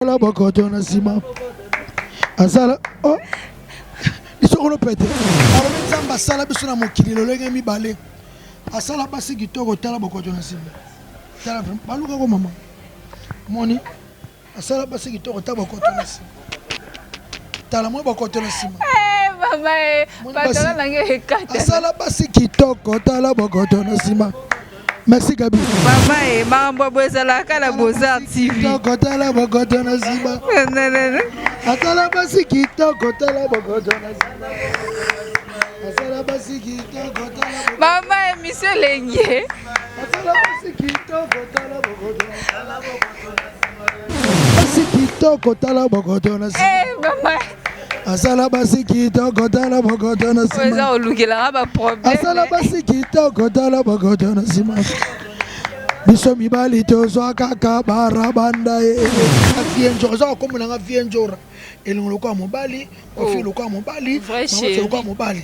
La bokoto na sima. Asala oh. Isoko pete. Alors nzamba sala biso na mokili lolenge mibale. Asala basi kitoko tala bokoto na sima. Tala baluka ko mama. Moni. Asala basi kitoko tala bokoto na sima. Tala mo bokoto na sima. Mama patala nange ekata. Asala basi kitoko tala bokoto na sima. Merci Gabi. Mama mambo bwezala kala Beaux-Arts TV. Kotala bokoto na sima. Asala basi kitoko tala bokoto na sima. Asala basi kitoko tala. Mama monsieur Lengue. Asala basi kitoko tala bokoto na sima. Basi kitoko tala bokoto na sima. Mama. Asala basi kitoko tala bokoto na sima. Oza olukela ba problème. Asala basi kitoko tala bokoto na sima. Biso mibali tozwa kaka barabanda afienjo za ko mona afienjo elongo kwa mobali kofi lokwa mobali vrai lokwa mobali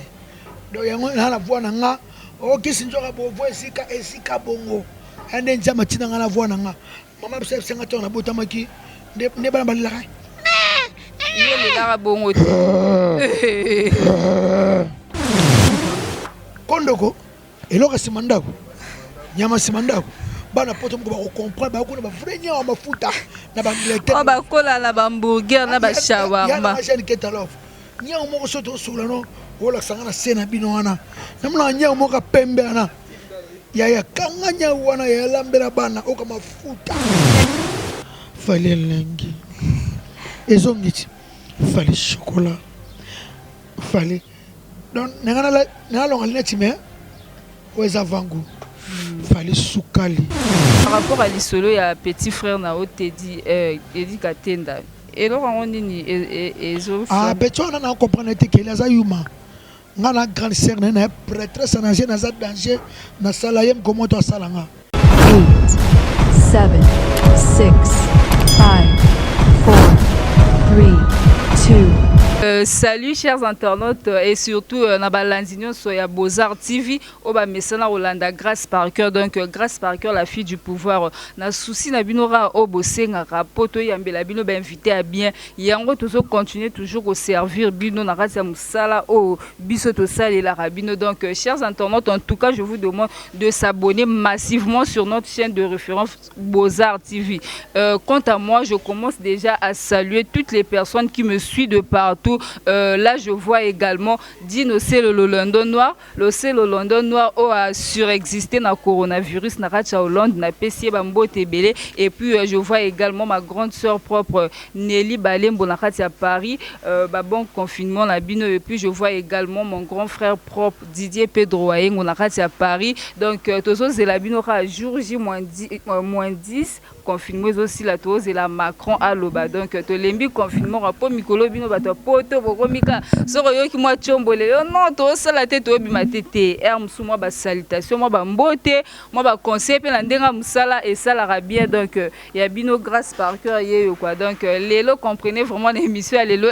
do yango na la voix nga o kisinjo ka bo voix esika bongo ande njama tina nga na voix nga mama biso senga tona botamaki ne bana balila kai yele la bongo kondoko eloka simandako nyama simandako bana poto mko ba comprendre ba ko na vrai nya mafuta na ba milete o ba kola na ba hamburger na ba shawarma ya na jeune ketalof nya moko soto solano wala sangana sena bino wana namna nya moko pembe ana ya kanga nya wana ya lambela bana o kama mafuta fallait lengi ezongiti fallait chocolat fallait donc na longa lineti mais weza vangu fallait soukali. Par rapport à l'isolo, il y a un petit frère na Teddy Katenda. Et là on dit ah petit on a comprendre que les ayuma ngana grande sœur na prêtresse na danger na salayem comment to salanga 7 6 5 4 3 2. Salut chers internautes et surtout Nabalandinion Soya Beaux-Arts TV au bas messana Rolanda Grâce par cœur donc Grâce par cœur la fille du pouvoir na souci na binora au bosenga rapoto yambela bino ba invité à bien yango toujours continuer toujours au servir bino na ratia musala au biso to sale la rabino donc chers internautes en tout cas je vous demande de s'abonner massivement sur notre chaîne de référence Beaux-Arts TV. Quant à moi je commence déjà à saluer toutes les personnes qui me suivent de partout. Là je vois également Dino c'est le London noir le London noir a surexisté na coronavirus na racha Hollande na PC bambo tebele et puis je vois également ma grande sœur propre Nelly Balembo na racha Paris bon confinement na bino et puis je vois également mon grand frère propre Didier Pedro Ayengo na racha Paris donc tozo zela bino ra jour J -10 confinement aussi la tozo la Macron à loba donc to lembi confinement rapport mikolo bino bato poto bokomika soko yoki mwa chombole yo non to sala te to bima tete musu mwa ba salutation mwa ba mbote mwa ba conseil pe na ndenga musala et sala ra bien donc ya bino grâce par cœur yeyo quoi donc lelo comprenez vraiment l'émission lelo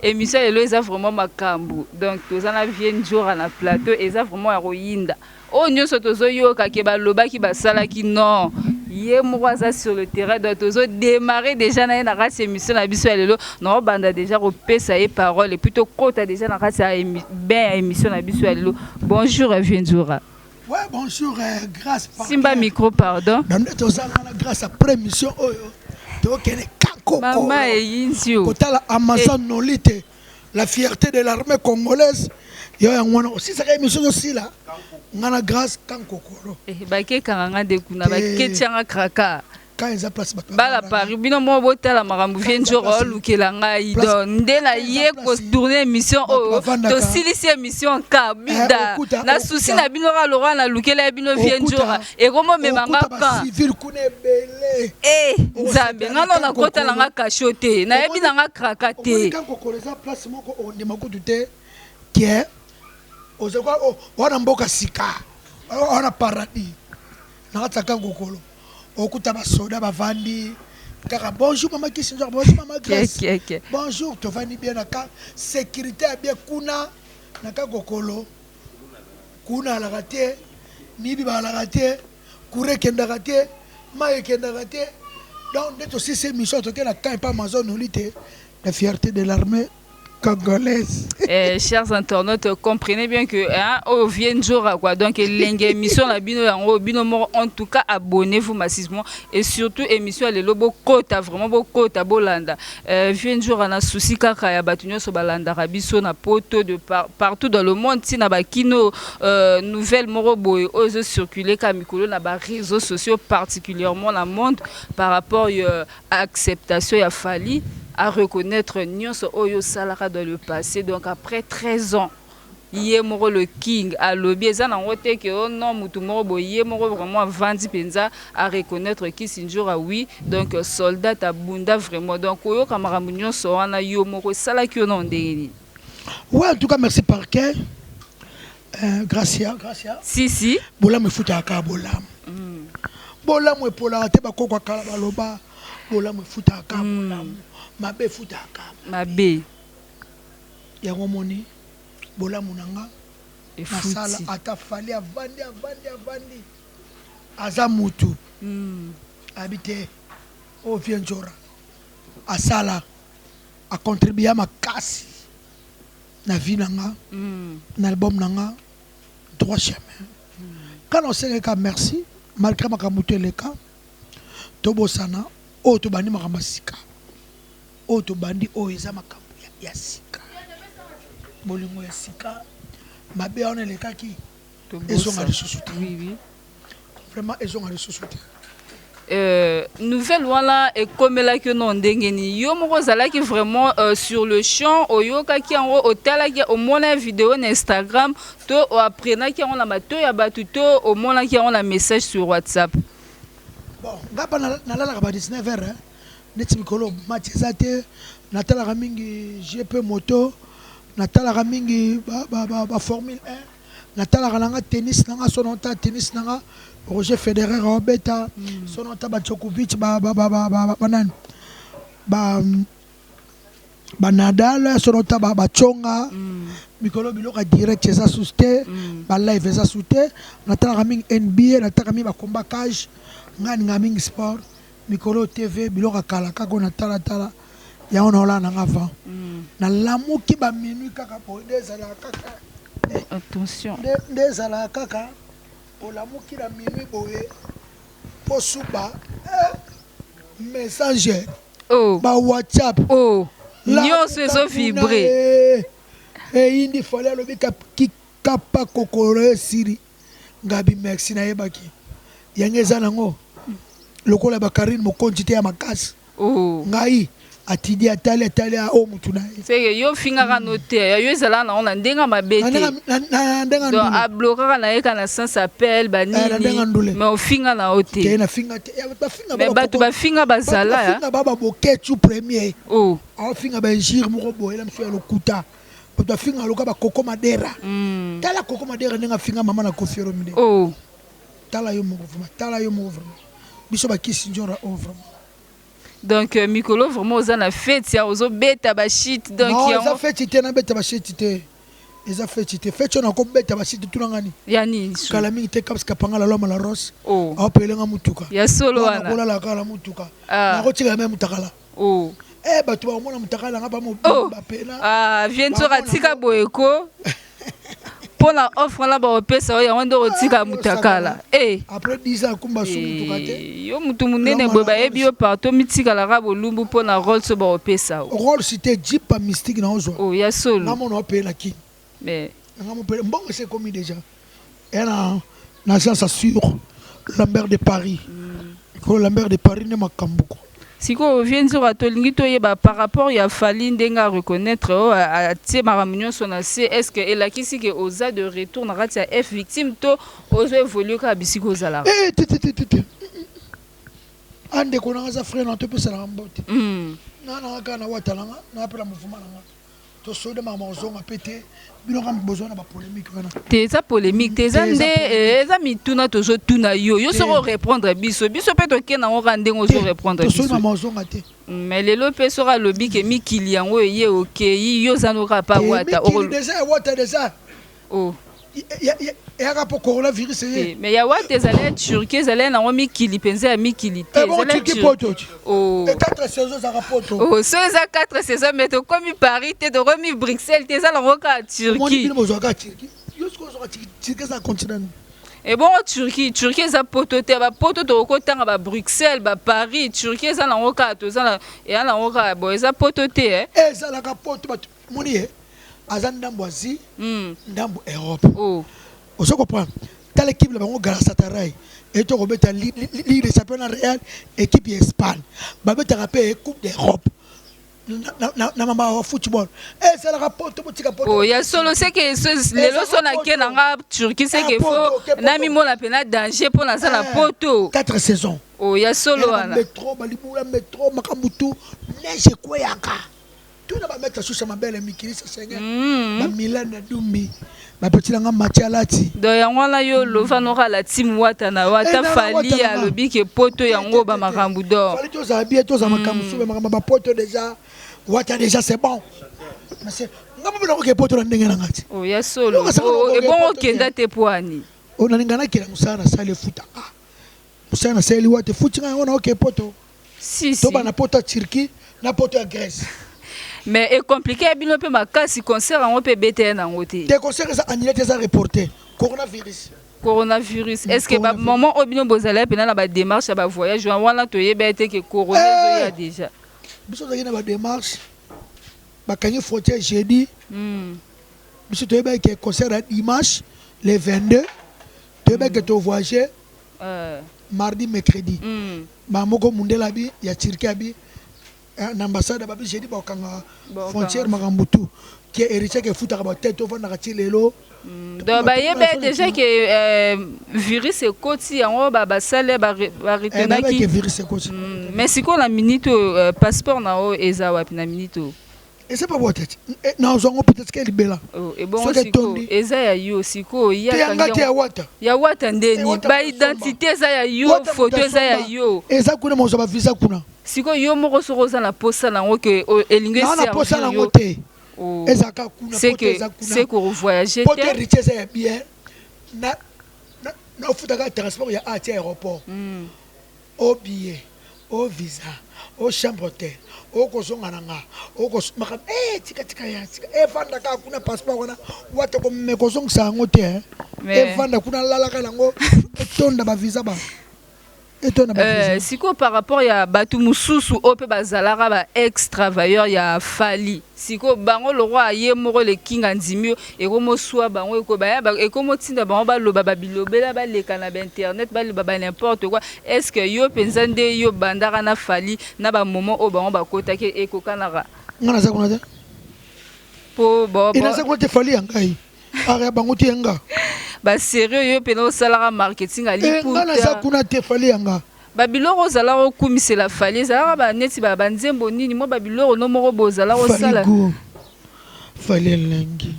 émission lelo eza vraiment makambu donc tozana vient jour na plateau eza vraiment ya royinda o nyonso tozo yoka ke ba lobaki ba sala ki non yé mouraza sur le terrain donc tozo démarrer déjà na race émission na biso ya lelo non banda déjà repesa et parole et plutôt kota déjà na race ben émission na biso ya lelo bonjour Vienzura. Ouais bonjour grâce par Simba micro pardon dans tozana la grâce après émission oyo to kene kako mama e yinzio kotala Amazon nolite la fierté de l'armée congolaise yo yangwana aussi ça émission aussi là ngana grâce kankokoro bake kanga de kuna bake tianga kraka quand ils place bala Paris bino mo botala makambu Vienzura lukela ngai don ndela ye ko tourner émission to silisi émission ka bida na souci na bino ra Laurent na lukela bino Vienzura e komo memanga ka civil kune belé nzambe ngano na kota na nga kashote na yebi na nga kraka te kankokoro za place moko on de makutu te qui ozekwa wana mboka sika wana paradis na tsaka ngokolo okuta ba soda bavandi kaka bonjour mama Kisinjo bonjour mama Grace bonjour to vandi bien naka sécurité bien kuna naka ngokolo kuna la raté mibi ba la raté kure kenda raté maye kenda raté Donc, d'être aussi ces missions, en tout cas, la campagne pas Amazon, la fierté de l'armée congolaise. Chers internautes, comprenez bien que au vient jour quoi. Donc l'émission la bino en tout cas abonnez-vous massivement et surtout émission les lobo kota vraiment beau kota bolanda. Vient jour on a souci kaka ya batunyo so balanda rabiso na poto de partout dans le monde si na bakino nouvelle moro boy ose circuler comme mikolo na ba réseaux sociaux particulièrement la monde par rapport à acceptation ya fali à reconnaître nyonso oyo salara dans le passé. Donc après 13 ans yemoro le king à lobby eza na ngote que non mutu moro bo yemoro vraiment vandi penza à reconnaître Kisinjora oui donc soldat abunda vraiment donc oyo kamara nyonso wana yo moko sala ki ono ndeni. Ouais, en tout cas merci Parquet. Gracia. Si bolam futa ka bolam. Bolam e pola te ba kokwa kala baloba. Bolam futa ka bolam. Mabe futa ka. Mabe. Ya ngomoni bolam nanga. E sala atafali avandi. Aza mutu. Habité au Vienjora. Asala a contribué à ma casse. Na vie nanga. Na album nanga. Droit chemin. Quand on sait que merci, malgré ma kamuté le cas, Tobosana, Otobani Maramasika. Otobandi Oeza Makamu Yasika. Bolingo Yasika. Ma béane le cas qui. Ils ont à ressusciter. Oui. Vraiment, ils ont à ressusciter. Nouvelle voilà et comme là que non dengeni yo moko zala qui vraiment sur le champ oyoka ki en hôtel qui au moins la vidéo na Instagram to après na ki on la bato ya batuto au moins qui on la message sur WhatsApp. Bon ngapa na la ba 19h hein neti mikolo matizate na tala mingi GP moto na tala mingi ba Formule 1 na tala nanga tennis nanga sonota tennis nanga Roger Federer Robeta sonota ba Djokovic ba Nadal sonota ba Chonga mikolo biloka direct eza souté ba live eza souté na tala mingi NBA na tala mingi ba combat cage ngani mingi sport mikolo TV biloka kala kako na tala ya ona ola na avant na lamuki ba minui kaka po dezala kaka attention dezala kaka olamuki na minui boye po suba messenger ba WhatsApp nyonso ezo vibrer indi fale alobi ki kapa kokoro siri ngabi merci na yebaki yange eza nango lokola bakarine mokonzi te ya makasi ngai atidi atali o mutu na ye c'est yo fingaka notaire yo ezala na ona ndenga mabete donc ablokaka na ye kana sans appel banini mais ofinga na o te mais bato bafinga bazala ya baba boketu premier aofinga baingire moko boye la mso ya lokuta bato bafinga loka bakoko madera tala koko madera ndenga finga mama na kofiero mide tala yo moko vraiment biso bakisinjora vraiment. Donc mikolo vraiment aux na fête ya ozo beta ba shit donc ya za fête te na beta ba shit te eza fête te fête na ko beta ba shit tout ngani yani kala mingi te kaps kapanga la loma la rose a pelenga mutuka ya solo wana kola la kala mutuka na ko tika même mutakala bato ba mona mutakala ngapa mo ba pena vient to ratika boyeko pona offre la ba opesa ya wando rotika mutakala après 10 ans kumba su mutuka te yo mutu munene boba ebi yo partout mitika la rabo lumbu pona rôle so ba opesa rôle c'était Jeep mystique na ozo ya solo na mona opela ki mais ngamo pe mbongo c'est commis déjà na ça sur Lambert de Paris ko Lambert de Paris ne makambuko siko vient sur atolingi toyeba par rapport ya fali ndenga reconnaître a tie maramunyo sona c'est est-ce que elakisi ke oza de retour na ratia F victime to ozo évoluer ka bisiko zala ande ko na za frère na to pesa na mbote na kana watalanga na apela muvuma na to soda mama ozonga pété bino kam besoin na ba polémique wana teza polémique teza nde eza mituna tozo tuna yo soko répondre biso pe to kena ngo rande ngo zo répondre biso to mama ozonga te mais lelo pe sora lobi ke mikili yango ye okay yo zanoka pa wata déjà wata déjà et aka po coronavirus ye mais ya wate ezali Turquie ezali nango mikili mpenza ya mikili te et bon Turquie poto oh et 4 saisons za poto oh so eza 4 saisons mais tokomi Paris te tokomi Bruxelles te eza nango ka Turquie moni bino bozwaka Turquie yo siko ozwaka Turquie za continent et bon Turquie eza poto te bapoto tokotanga ba Bruxelles ba Paris Turquie eza nango ka tozala eya nango ka bo eza poto te ezalaka poto bato moni ye aza ndambo Asie ndambo Europe oh ozo comprendre telle équipe la bango Galatasaray et to robeta Ligue des Champions Real équipe Espagne babeta rapé Coupe d'Europe na mama wa football c'est la poto botika poto oh ya solo c'est que lelo sona ke nanga Turquie c'est que faut na mi mona pena danger pour na sala poto 4 saisons oh ya solo wana métro balibula métro makambutu neige kweyaka tout na ba mettre sous sa belle mikili sa senga ba Milan na Dumbi ba petit langa Matialati do yango wana yo lova no la team wata na wata fali ya lobi ke poto yango ba makambu do fali to za bien to za makambu so ba makambu ba poto déjà wata déjà c'est bon mais c'est ngamba bino ke poto na ndenge na ngati oh ya solo oh e bon okenda te poani ona lingana kila musana sale futa musana sale wate futinga ona ke poto si to ba na poto Turquie na poto ya Grèce mais est compliqué bino pe makasi concert en pe BTN en côté des concerts ça annulé ça reporté coronavirus est-ce que ba moment obino bozala pe na ba démarche ba voyage wana to yeba ete que corona ya déjà biso za ba démarche ba kanyi frontière jeudi biso to yeba que concert à dimanche le 22 to yeba que to voyager mardi mercredi ba moko mundela bi ya Turquie bi l'ambassade babi j'ai dit bakanga frontière makambutu qui est héritier que futa ba tête au fond na lelo donc ba yeba déjà que virus est koti yango ba sale ba retena ki virus est koti mais siko na minute passeport na o eza wapi na minute et c'est pas votre tête na zongo peut-être qu'elle bela et bon siko eza ya yo siko ya wata ndeni ba identité eza ya yo photo eza ya yo eza kuna mo ba visa kuna siko yo moko soko za na posa nango ke elingue na posa nango te ezaka kuna c'est que voyager pour te richesse ya bien na futa transport ya à aéroport au billet au visa au chambre d'hôtel au kozonga nanga au kosmaka tika ya tika vanda ka kuna passeport wana wata ko me kozonga sango te vanda kuna lalaka nango etonda ba visa ba siko par rapport ya batu mususu ope bazalaka ba ex-travailleur ya fali siko bango le roi ye moko le king andimio e komo swa bango ko ba e komo tinda bango ba loba ba bilobela ba leka na internet ba loba ba n'importe quoi est-ce que yo penzande yo bandaka na fali na ba moment o bango ba kota ke e kokanaka ngana za kuna te po bo ina za kuna te fali yangai ara bango te yanga ba sérieux yo peno salara marketing ali pour ngana za kuna te fali yanga babiloko zala ko kumisela fali zala ba neti ba banzembo nini mo babiloko no moko bozala ko sala fali lengi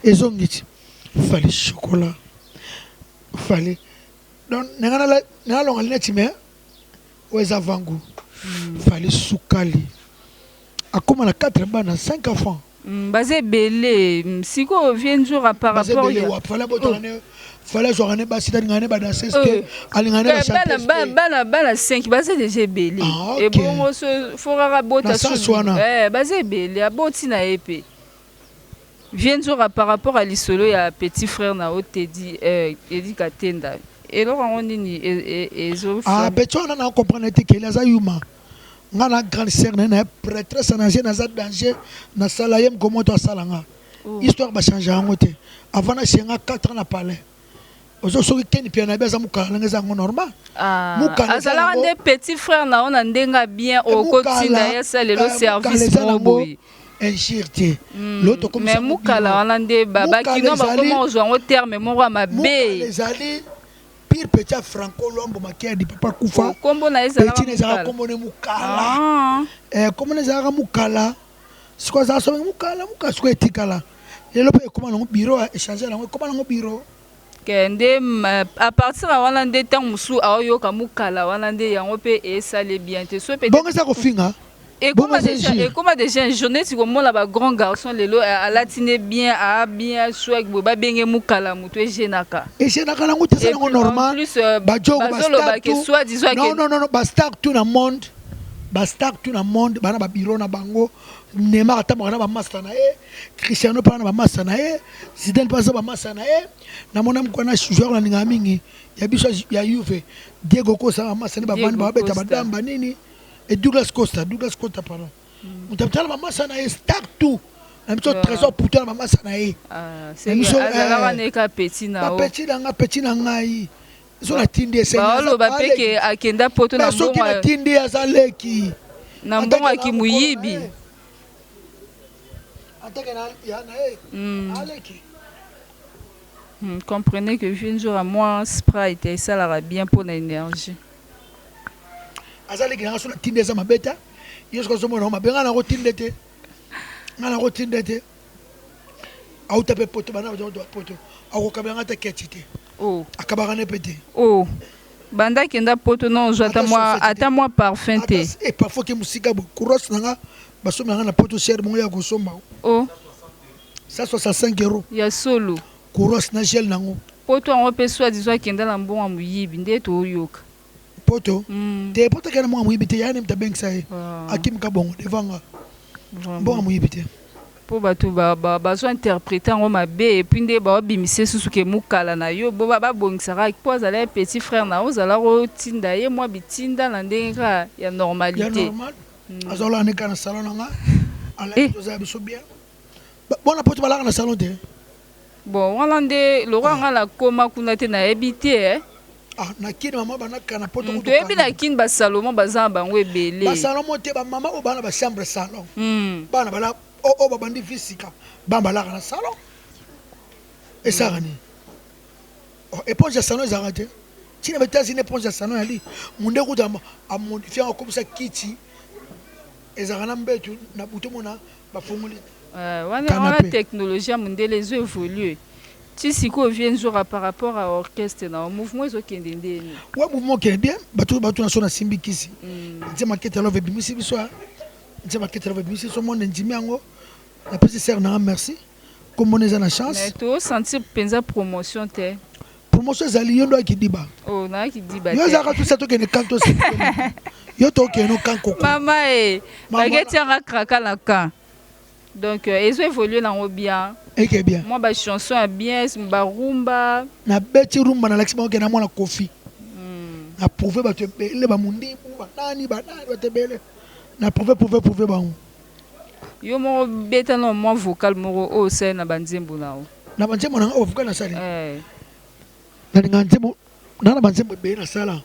ezongiti fali chocolat fali donc ngana longa neti me weza vangu fali sukali akoma na 4 bana 5 enfants basé belé siko vient jour par rapport ya fallait jouer ne ba sita ngane ba danser que alingane ba chanter bana 5 basé déjà belé et bon faut rabota basé belé aboti na épée vient jour par rapport à l'isolo ya petit frère na Teddy Eddie Katenda et là on nini ezo petit on a comprendre que les ayuma ngana grand sœur na prêtresse na danger na salayem comment to salanga histoire ba changer ngote avant na senga 4 ans na palais ozo soki ken piana beza mukala ngeza ngo normal azala nde petit frère na on ndenga bien au quotidien ya salelo service boy inchirté l'autre comme mais mukala wana nde baba kino ba comment ozo ngo terme moko mabe ezali pire petit franco lombo makia di papa kufa kombo na ezala petit nezaka kombo ne mukala kombo nezaka mukala siko za so mukala siko etikala lelo pe kombo na bureau échanger na kombo na bureau kende à partir wana nde temps musu ayoka mukala wana nde yango pe esale bien te so pe bonga za ko finga Et comment déjà une journée si comme là grand garçon lelo à latiner bien à bien soit boba bien mukala muto jenaka. Et jenaka nango te ça normal. Ba jogo non ba star tout le monde. Ba star tout le monde bana ba biro na bango. Neymar atamaka na ba master na e, Cristiano pa na ba master na e, Zidane pa za ba master na e. Na mona mkwana joueur na ninga mingi ya biso ya Juve. Diego Costa ba master ba bana ba beta ba damba nini. Et Douglas Costa pardon. Mutabtala ba master na e star tout. Na biso trésor pour toi ba master na e. Ah, c'est azala ne ka petit na o. Petit na ngai. Zo na tindi ese. Ba lo ba peke akenda poto na mbongo. Ba soki na tindi azaleki. Na mbongo akimuyibi. Comprenez que je jour à moi Sprite et ça l'aura bien pour l'énergie. Azaleki na so na tindi za mabeta. Yesko zo mona mabenga na rotindete. Ngana rotindete. Au tape poto bana do poto. Au kabanga ta ketite. Oh. Akabagane pete. Oh. Banda kenda poto non ata moi parfum te. Et parfois que musika bo kuros nanga basoma nanga na poto cher mo ya kosomba. Oh. Ça 65 €. Ya solo. Kuros na gel nango. Poto on peut soit disons kenda la mbongo muyibi ndeto yoka. Poto. Te poto kana mo muyibi te ya ne mtabenga sai. Akim kabongo devanga. Bon muyibi te. Po bato ba so interpréter en mabe et puis nde ba bimise susu ke mukala na yo bo ba bongisaka po azala petit frère na ozala ro tinda ye moi bitinda na ndenga ya normalité. Ya normal. Azola ne kana salon nga. Ala toza biso bien. Bon na poto balaka na salon te. Bon wana nde lo nga la koma kuna te na ebité Ah na kini mama bana kana poto to ebi na kini ba Salomon bazamba bango ebele. Ba Salomon te ba mama o bana ba chambre salon. Bana bala o babandi physique bamba la na salon et ça rani éponge ya salon ezarate tina betasi ne éponge ya salon ali munde kuta a modifier comme ça kiti ezarana mbetu na buto mona ba fongoli wana technologie munde les évoluer ti siko vient jour par rapport à orchestre na mouvement ezokende ndeni ouais mouvement qui est bien bato na sona simbikisi nze maquette love bimisi biso nze maquette love bimisi so monde ndimi yango. La petite sœur n'a merci. Comme on est en chance. Mais tu sentir penza promotion te. Promotion zali yondo akidiba. Oh na akidiba. Yo zaka tout ça to kene kanto se. Yo to kene kanko. Mama baguette nga kraka la kan. Donc ils ont évolué dans bien. Et que bien. Moi ba chanson a bien, ba rumba. Na beti rumba na laxima okena mwana kofi. Na prouver ba te bele ba mundi ba nani ba te bele. Na prouver ba on. Yo mo beta no mo vocal mo o se na banzembo na o. Na banzembo na o vocal na sala. Na nganzembo na banzembo be na sala.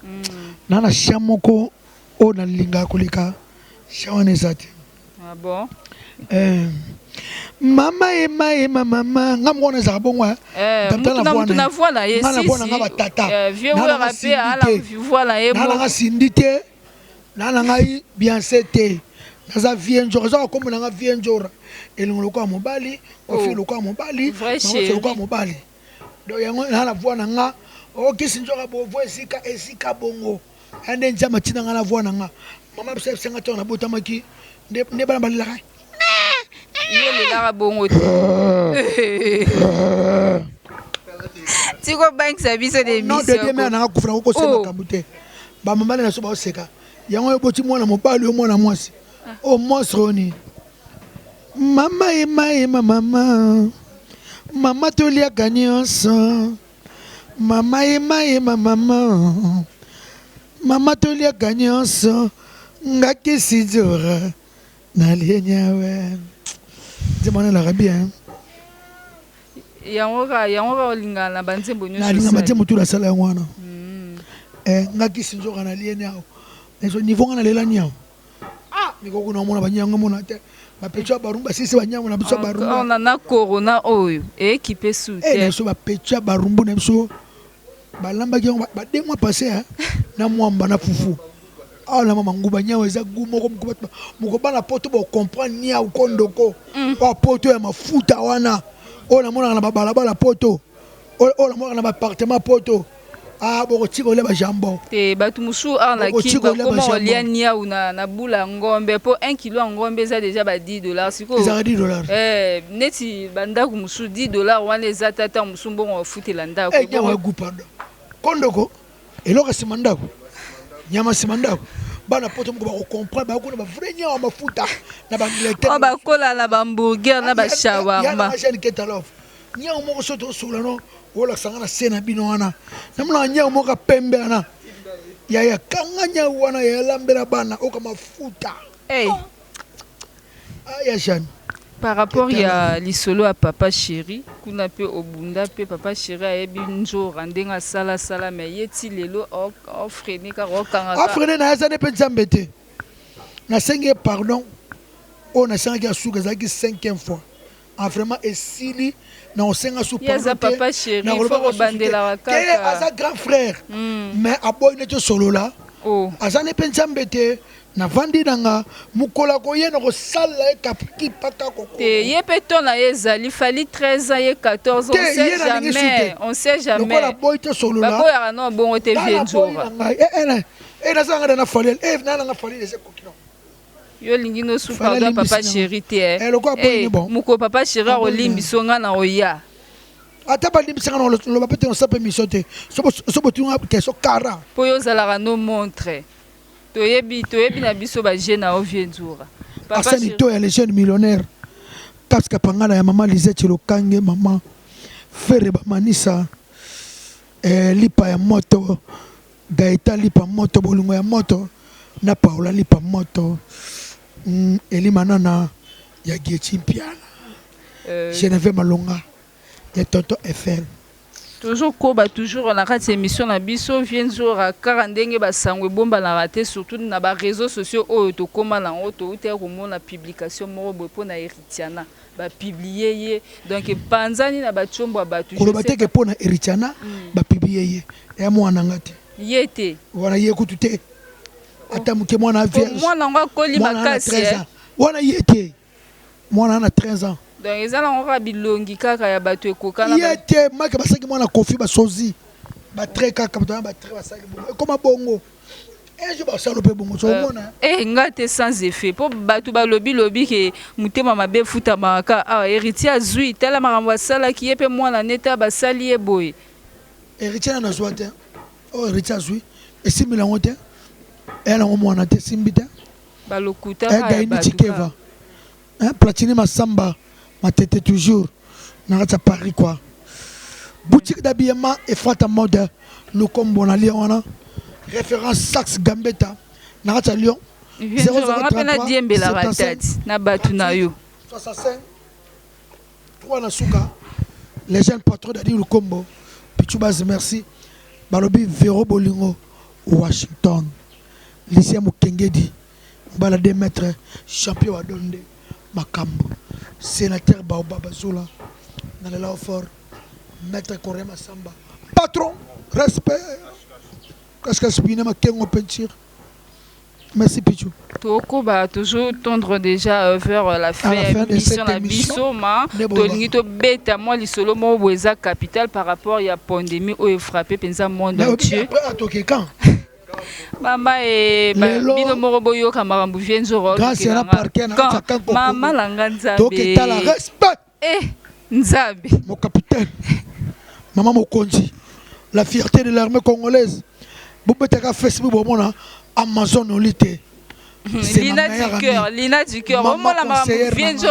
Na shamoko o na linga kolika. Shawane zati. Ah bon. Mama ngamona za bonwa. Na voix yes. Na bona ngaba tata. Vieux rapper à la voix là et na nga sindite. Na ngai bien c'était. Naza vienjora za ko mona nga vienjora elingolo kwa mobali ofi lokwa mobali lokwa mobali do yango na voix na nga o kisinjora bo voix esika bongo ande njama tina nga na voix na nga mama pse senga tona botamaki ne bana balila kai yo le la bongo tiko bank service de mission non de demain na kufuna ko sema kamute ba mama na so ba oseka yango yo boti mwana mobali yo mwana mwasi. Oh monstre mama mama tolia nyonso mama tolia nyonso ngaki sidora na lienyawe demana la bien yango linga na banzembo nyonso na linga banzembo tu la sala ngwana ngaki sidora na lienyawe neso niveau ngana lela nyao Niko na mona banyango mona te ba pecha barumba sisi banyango na biso barumba on na corona oyo équipe sous te so ba pecha barumbu na biso balamba ki ba de mois passé na mwamba na fufu ala mama nguba nyawo eza gumo ko bana poto bo comprendre ni au kondoko pa poto ya mafuta wana ona mona na balabala poto ona mona na appartement poto Ah, bon, tu connais ma jambon. te batu musu ar na kimba comment on lia nia ou na bula ngombe po 1 kilo ngombe eza déjà ba $10 siko Ils ont $10. neti banda ku musu $10 wana eza tata musu mbongo ofutela ndako Eh, nyawa gupanda kondoko eloko simandako nyama simandako bana poto mko ba comprendre ba kuna ba vrai nyawa mafuta na ba ngilete o ba kola na ba hamburger na ba shawarma ya na ketalof nyawa moko soto sulano wala sangana sena bino wana namna nyawa moko pembe ana ya kanga nyawa wana ya lambera bana o kama mafuta ya shani. Par rapport à l'isolo à papa chéri, qu'on a pu au bunda pe papa chéri a ebi njo randenga sala sala mais yeti lelo o frené car o kanga. A frené na ça ne peut s'embêter. Na sengi pardon. On a sengi asuka zaki 5e fois. En vraiment esili na osenga su pardon. Yeza papa chéri faut bandela kaka. Quel est sa grand frère? Mais a boy ne solo là. Oh. Asa ne peut s'embêter. Na vandi nanga mukola ko yeno ko sala e kapki paka koko te yepe tona ezali fali 13 ans et 14 on sait jamais lokola boy te solo la bako ya no bongo te vienjora na sanga na fali na fali les kokino yo lingi no su pardon papa chéri te muko papa chéri o limbi songa na oya ata ba limbi sanga no lo bapete no sape misote so botunga ke so kara po yo zala no montre toyebi na biso ba jeune na ovienzura papa ni to ya les jeunes millionnaires kaska pangala ya mama Lisette Lokange mama Fere ba manisa lipa ya moto Gaeta lipa moto bolungo ya moto na Paula lipa moto Elimanana ya Giechimpiana Geneve Malonga ya Toto Eiffel. Toujours koba toujours on a raté émission na biso vient jour à 40 ndenge ba sangwe bomba na raté surtout na ba réseaux sociaux o to koma na auto ou te komona publication moko bo na Eritiana ba publier ye donc panzani na ba chombo ba toujours ko bateke pona Eritiana ba publier ye ya mwana ngati yete wana ye kutute ata muke mwana vierge mwana ngwa koli makasi wana yete mwana na 13 ans. Donc ils ont encore bilongi kaka ya bato ekokana yete maka basaki mwana kofi basozi ba très kaka ba très basaki bongo comme bongo et je ba salope bongo so mona ngate sans effet po bato ba lobi ke mutema mabe futa maka héritier azui tala makambo sala ki yepe mwana neta ba sali e boy héritier na zoate héritier azui et simila ngote elle a mwana te simbita ba lokuta ba tikeva platini masamba matete toujours na Paris quoi boutique d'habillement et Fata Mode nous comme bon ali on a référence Saxe Gambetta na Lyon 0033 na batu na yo 65 3 na suka les jeunes patrons d'Adi Lukombo Pichubaz merci balobi Vero Bolingo Washington lycée Mukengedi bala 2 mètres champion Adonde Makambo sénateur Baobaba Zola Nalela Ofor maître Korema Samba patron respect qu'est-ce que spine ma kengo peinture merci Pichou toko ba toujours tendre déjà vers la fin de l'émission la bisoma tolingi to beta moi lisolo mo boza capital par rapport à pandémie o frappé penza monde entier Mama et bino moroboyo kamarambu vienzo grâce à la parquet na kanko mama langa nzambe donc tala respect nzambe mon capitaine maman Mokonzi la fierté de l'armée congolaise bobetaka Facebook bomona Amazon olité Lina du cœur au moins la maman vienzo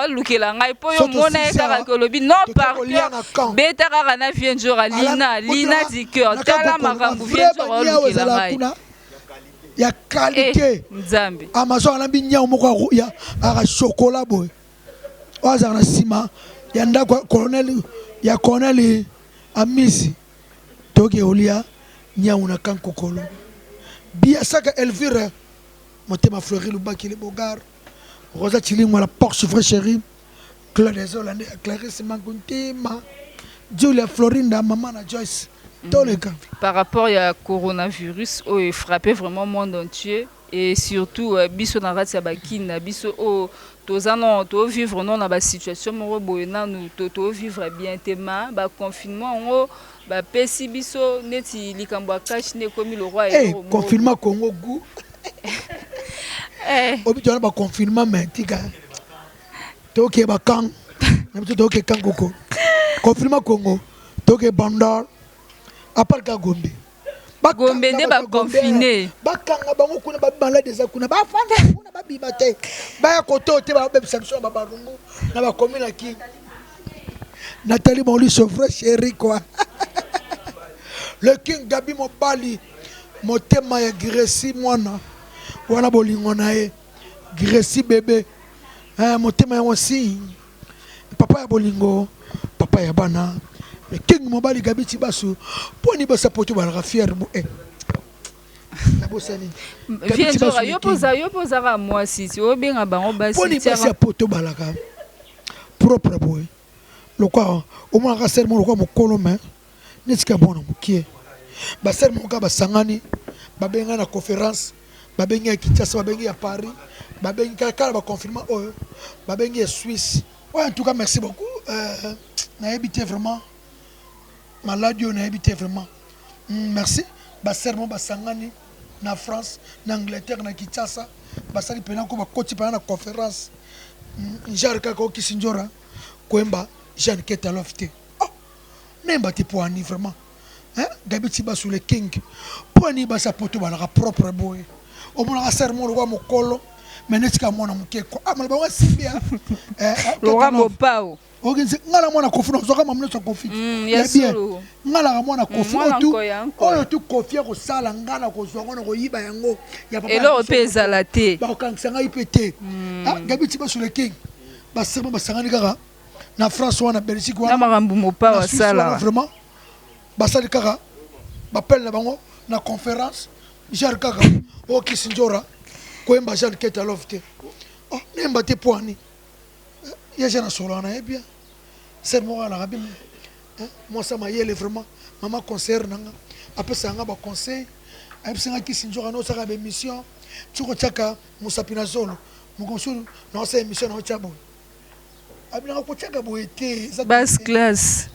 lukela ngai po yo mona kaka kolobi non par cœur beta kaka na vienzo Lina du cœur tala makambu vienzo lukela ngai ya qualité nzambe Amazon na binya moko ya ara chocolat boy oza na sima ya ndako colonel Amisi toke olia nyau na kan kokolo bia saka Elvira motema Fleury Lubaki le Bogar Rosa Chilingwa la Porsche frère chéri Claude Zolande Clarisse Manguntima Julia Florinda maman na Joyce. Par rapport à coronavirus, il frappé vraiment le monde entier. et surtout biso na rati ya bakina biso o toza non to vivre non na ba situation moko boye nanu to vivre bien tema ba confinement ngo ba pesi biso neti likambo ya cash ne komi le roi et confinement Congo gu obitona ba confinement mentika toke ba kang na biso toke kang koko confinement Congo toke bandar aparka Gombe Gombe ne ba confiné bakanga bango kuna ba malade za kuna ba fanda kuna ba bibate ba koto te ba bebisa biso ba barungu na ba commune ki Nathalie Moli Sofre chéri quoi le king Gabi Mobali motema ya Gresi mwana wana bolingo na ye Gresi bébé motema ya aussi papa ya bolingo papa ya bana le king Mobali Gabi Tibasu poni ba sapoto ba la fier mo na bosani viendra yo posa ka moi si obenga bango basi poni ba sapoto balaka propre boy le quoi au moins ka sermo le quoi mo kolome netika bona mukie ba sermo ka ba sangani ba benga na conférence ba benga ya Kinshasa ba benga ya Paris ba benga kala ba confinement oyo ba benga ya Suisse. Ouais, en tout cas merci beaucoup na habité vraiment maladie on a habité vraiment merci ba sermo ba sangani na France na Angleterre na Kinshasa ba sali pena ko ba koti pena na conférence njarka ko kisinjora koemba Jean Keta Lofte nemba ti poani vraiment Gabi Tibasu le king poani ba sa poto ba la propre boy o mona sermo lo kwa mokolo menetika mona mukeko malaba wa sibia le roi Mopao ogenze ngala mona kofuna zoka mamno so kofi ya bien ngala mona kofi otu oyo tu kofi ko sala ngana ko zongo ko yiba yango ya papa elo pesa la te ba kankisa ngai pete Gabi Tibasu le king ba sermo ba sangani kaka na France wana Belgique wana na makambu Mopao sala vraiment ba sali kaka ba pelle bango na conférence jar kaka o kisinjora koemba Jean Keta Lofte nemba te poani ya jana solana et bien c'est moi la rabine moi ça m'a yele vraiment maman conseiller nanga après ça nga ba conseil après ça kisinjora no ça ba mission tuko chaka musapina zolo mukonsul no ça émission no chabo abina ko chaka boete basse classe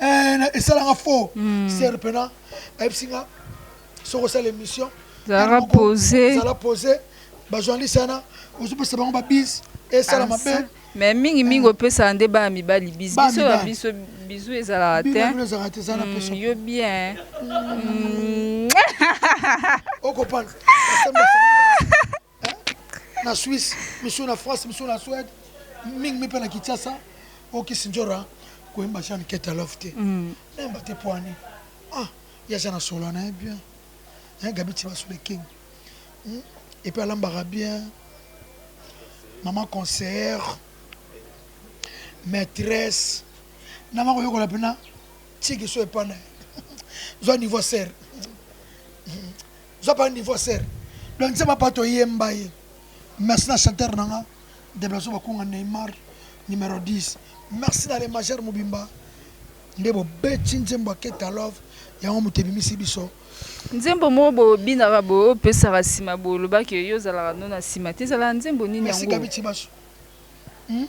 et ça la faux c'est repena après ça so ça l'émission ça a posé ba journaliste sana ozupa bango ba bis et ça la mabe mais mingi opesa nde ba mibali biso ezala te yo bien okopana na Suisse mission na France mission na Suède mingi mipe na Kinshasa okisinjora koemba Jean Keta Lofte nemba te poani ya jana solo na bien Gabi Tibasu le king et puis alambara bien maman conseillère maîtresse nama ko yokola pena tiki so epana zo niveau ser zo pas niveau ser donc c'est pas pato yemba ye merci na chanteur nanga déplacer ba konga Neymar numéro 10 merci na les majeur mobimba ndebo beti nzembo Keta Love yango mutebimisi biso nzembo mo bo binaka bo pesa sima bo lobaki yo zala no na sima te zala nzembo nini yango merci Gabi Tibasu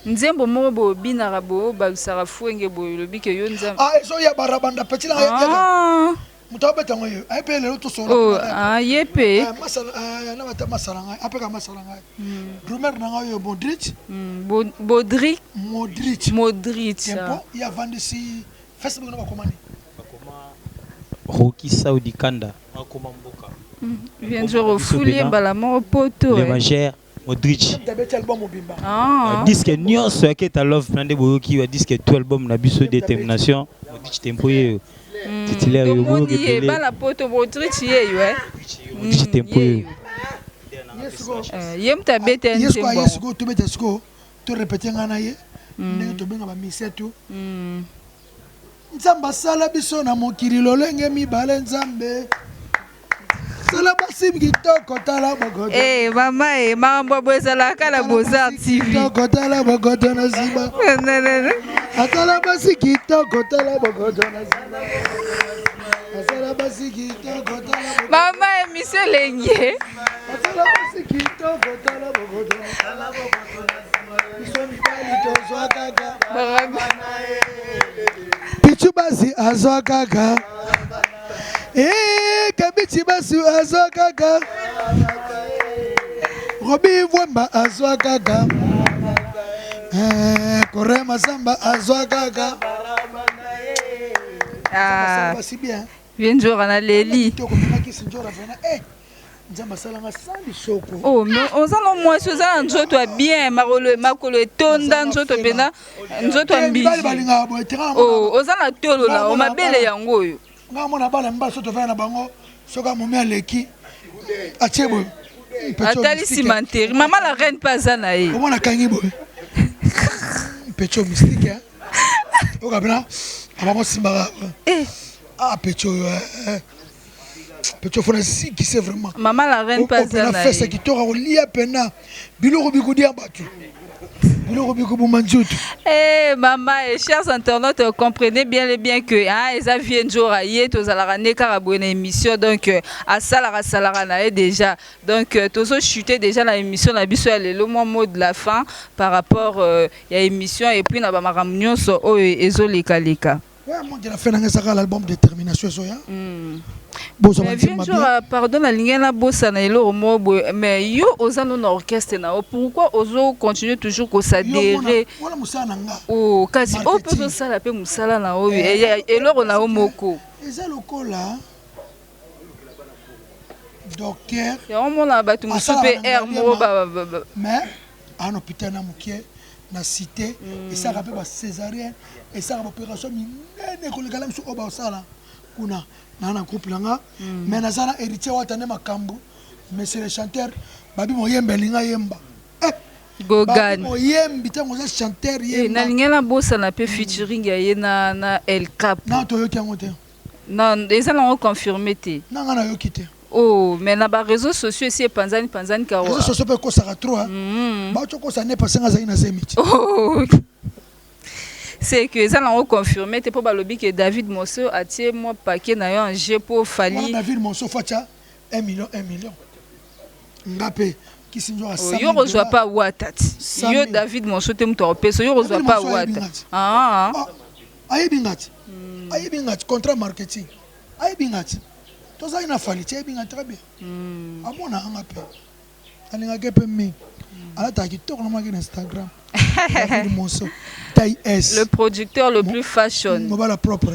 nzembo mo bo binaka bo ba sara fuenge bo lobiki yo nzembo eso ya barabanda petit la ya mutobe tango yo ai pe le to solo yepe masala na mata masala ngai apeka masala ngai rumeur na ngai yo Modric ya vandisi Facebook na bakomani Rocky Saudi Kanda akoma mboka vient de refouler balamo poto le majeur Modric disque nyonso ya Keta Love nande boyoki wa disque tout album na biso détermination Modric tempoye titulaire yo go repele bala poto Modric yeyo Modric tempoye yem tabete nzembo yesko to beta sko to répéter ngana ye ndenge to benga ba misetu nzamba sala biso na mokili lolenge mibale nzambe sala basi kitoko tala bogoto mama mambo bwezala kala Beaux-Arts TV kitoko tala bogoto na ziba atala basi kitoko tala bogoto na ziba atala basi kitoko tala mama monsieur Lengie Pichu basi azwa kaka. Kabichi basi azwa kaka. Robi Vwemba azwa kaka. Kore Masamba azwa kaka. Ah, C'est bien. viens de jouer à Leli. Oh, mais on s'en a moins chose à nous toi bien, Marolo, Makolo, Tonda, nous toi bien, nous toi bien. Oh, on s'en a tolo là, on m'a belle yango. Atali cimentière, maman la reine pas anaï. On a gagné boy. Pecho mystique hein. O kabina, abamo simbara. Ah Pecho Pecho fona si qui c'est vraiment. Maman la reine pas anaï. On a fait ce qui t'aura au lia pena. Biloko bikudi abatu. Biloko bikubu manjutu. Eh maman et chers internautes, comprenez bien les bien que hein, ça vient de jour à hier, tous à la rane carabouine émission donc à salara nae déjà donc tous ont chuté déjà la émission la biso elle est le mot de la fin par rapport il y a émission et puis na ba maramunion so o ezo leka. Ouais, moi j'ai fait dans l'album Détermination soya. Pardon, la ligne na bossa na elo mo mais yo ozano na orchestre na pourquoi ozo continue toujours ko s'adhérer oh kasi o peut ça la pe musala na o elo na o moko eza lokola docteur ya on na batu musupe air mo ba mais en hôpital na mukie na cité et ça rappelle ba césarienne et ça opération minene ko le galam su oba sala kuna nana groupe langa mais nazana héritier watane makambo monsieur le chanteur babi moyembe linga yemba Gogan moyembi tango za chanteur yemba na linga na bossa na pe featuring ya na El Cap na to yoki ngote non eza na confirmer te nanga na yoki te oh mais na ba réseaux sociaux ici panzani ka réseaux sociaux pe ko saka trop ba choko sa ne pasanga za ina zemiti oh c'est que ça l'a confirmé te pour balobi que David Monso a tiré moi paquet na yo en jeu pour Fali David Monso facha 1 million ngapé qui sinjo a 100 yo reçoit pas watati yo David Monso te mto peso yo reçoit pas watati ayebingati contrat marketing ayebingati toza ina Fali tie bingati très bien amona ngapé alinga kepe mi ala ta ki toko na Instagram David Monso le producteur le plus fashion mobile propre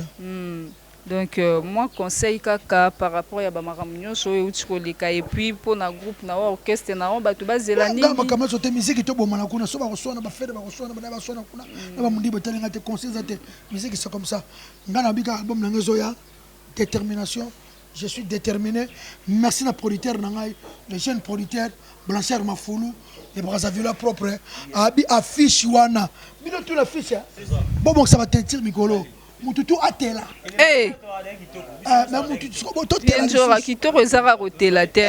donc moi conseil kaka par rapport ya ba maramunyo so eutiko leka et puis pour na groupe na orchestre na batu bazelani ngamba kama sote musique to bomana kuna so ba kosona ba fede ba kosona ba sona kuna na ba mundi botelinga te conseils te musique c'est comme ça ngana bika album na ngezo ya détermination je suis déterminé merci na producteur na ngai le jeune producteur Blanchard Mafulu et Brazzaville propre abi affiche wana bino tout la fiche bon ça va tentir mikolo mututu atela eh mais mututu to tela njora kitoro ezara rotela te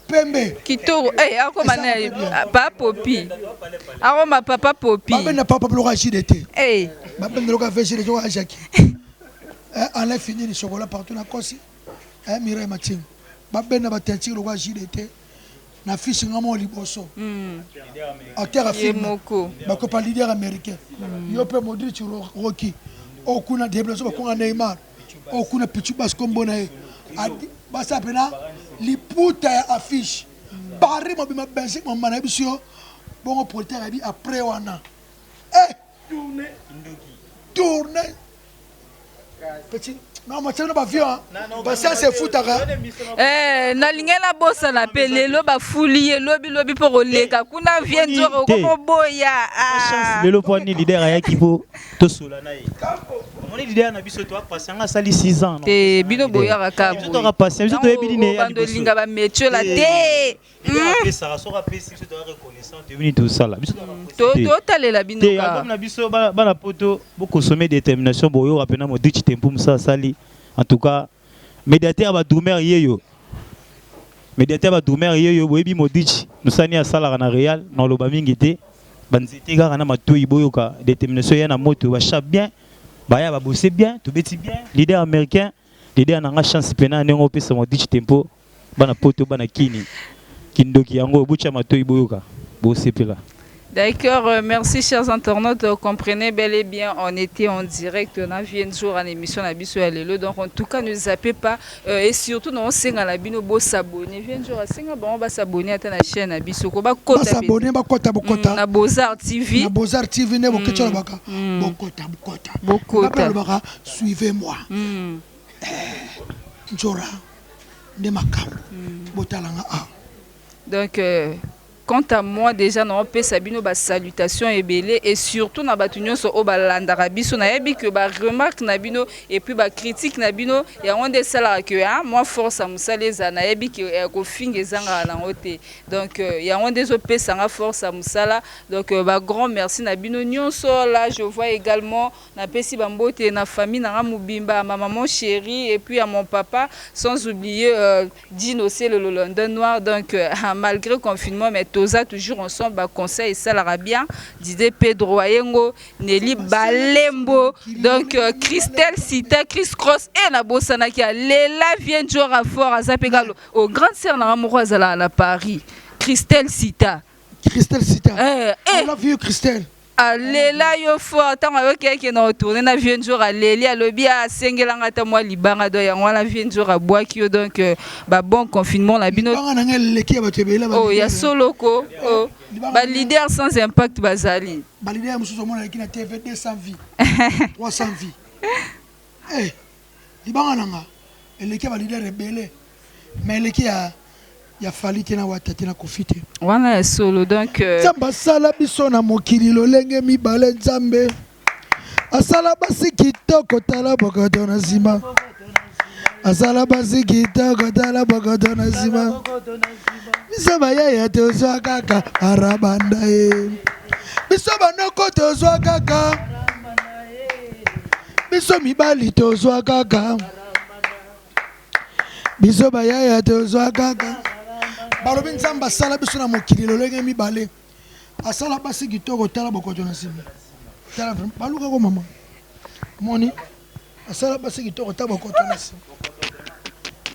pembe kitoro akoma na pa popi aroma papa popi ba na papa bloka JDT ba ben loka VGD jo Jackie enlève fini le chocolat partout na kosi Mireille Matin ba ben na ba tentir loka JDT na fiche ngamo liboso acteur a film bako pa leader américain yo pe Modric Rocky okuna déplacer bakonga Neymar okuna Pichu Baskombo na basa pena liputa ya affiche bari mo bima Belgique mo mana bisio bongo porter abi après wana tourner petit non moi c'est pas vieux parce que c'est foutaka na lingena bossa na pelelo ba fuli lobi pour oleka kuna vient nzoro ko boya lelo poni leader ya kipo to sola na ye moni leader na biso to pasanga sali 6 ans te bino boya ka to ka passer biso to ebili ne ya bando linga ba metio la te ça sera pesi biso to reconnaissant te vini tout ça là biso to talela bino ka album na biso bana poto bo consommer détermination boyo rapena mo ditch tempo msa sali en tout cas médiateur ba doumer yeyo boyebi moditch nous sani à sala na Real dans le bamingi te banzete ga na matoyi boyoka détermination ya na moto ba cha bien baya ba bosser bien to beti bien leader américain leader na nga chance pena nengo pesa moditch tempo bana poto bana kini kindoki yango bucha matoi boyoka bo sepela. D'accord, merci chers internautes. Comprenez bel et bien, on était en direct, on a vu un jour en émission à Bisso Alelo. Donc en tout cas, ne zappez pas et surtout non c'est à la bino beau s'abonner. Viens jour à Singa, bon on va s'abonner à ta chaîne à Bisso. Ba s'abonner ba kota bokota. Na Beaux-Arts TV. Na Beaux-Arts TV ne boketa baka. Bokota bokota. Bokota. Suivez-moi. Njora de makambo. Botalanga a. Donc quant à moi déjà non peut sabino ba salutation et belé et surtout na batunyo so obalanda rabiso na yebi que ba remarque na bino et puis ba critique na bino ya onde sala que moi force à musaleza na yebi que ko finge zanga na ote donc ya onde zo pesa nga force à musala donc ba grand merci na bino nyonso là je vois également na pesi bambote na famille na mubimba ma maman chérie et puis à mon papa sans oublier Dino c'est le London noir donc malgré confinement mais toza toujours ensemble ba conseil ça la bien disait Pedro Ayengo Nelly Balembo donc Christelle Sita Chris Cross et na bosana qui a Lela vient jour à fort à Zapegalo au grande sœur na amoureuse à Paris Christelle Sita on l'a vu Christelle Lela yo fort tant avec qui na retourner na vient jour à Leli à lobby à sengelanga ta moi libanga do ya ngwana vient jour à boaki donc ba bon confinement la bino oh ya soloko oh ba leader sans impact bazali ba leader mususu mona qui na TV 200 vies 300 vies eh libanga nanga eleki ba leader rebelle mais eleki ya fali tena watati na kofite wana solo donc Nzamba sala biso na mokili lolenge mibale Nzambe asala basi kitoko tala bokoto na zima asala basi kitoko tala bokoto na zima biso bayaya tozwa kaka arabanda ye biso banoko tozwa kaka biso mibali tozwa kaka biso bayaya tozwa kaka balobi Nzamba sala biso na mokili lolenge mibale asala basi kitoko tala bokoto na sima tala baluka ko mama moni asala basi kitoko tala bokoto na sima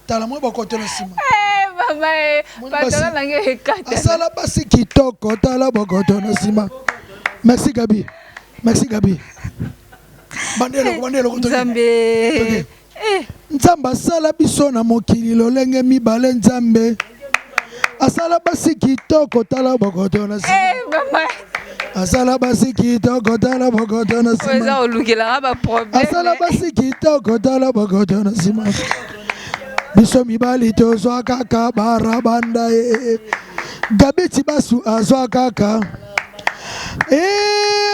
tala mo bokoto na sima mama patala nange ekata asala basi kitoko tala bokoto na sima merci Gabi bandelo ko Nzambe Nzamba sala biso na mokili lolenge mibale Nzambe asala basi kitoko tala bokoto na sima asala basi kitoko tala bokoto na sima oza olukela ba problème asala basi kitoko tala bokoto na sima biso mibali tozwa kaka barabanda Gabiti basu azwa kaka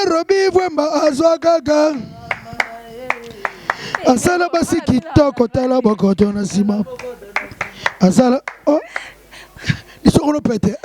Robi Vwemba azwa kaka asala basi kitoko tala bokoto na sima asala oh isoko no pete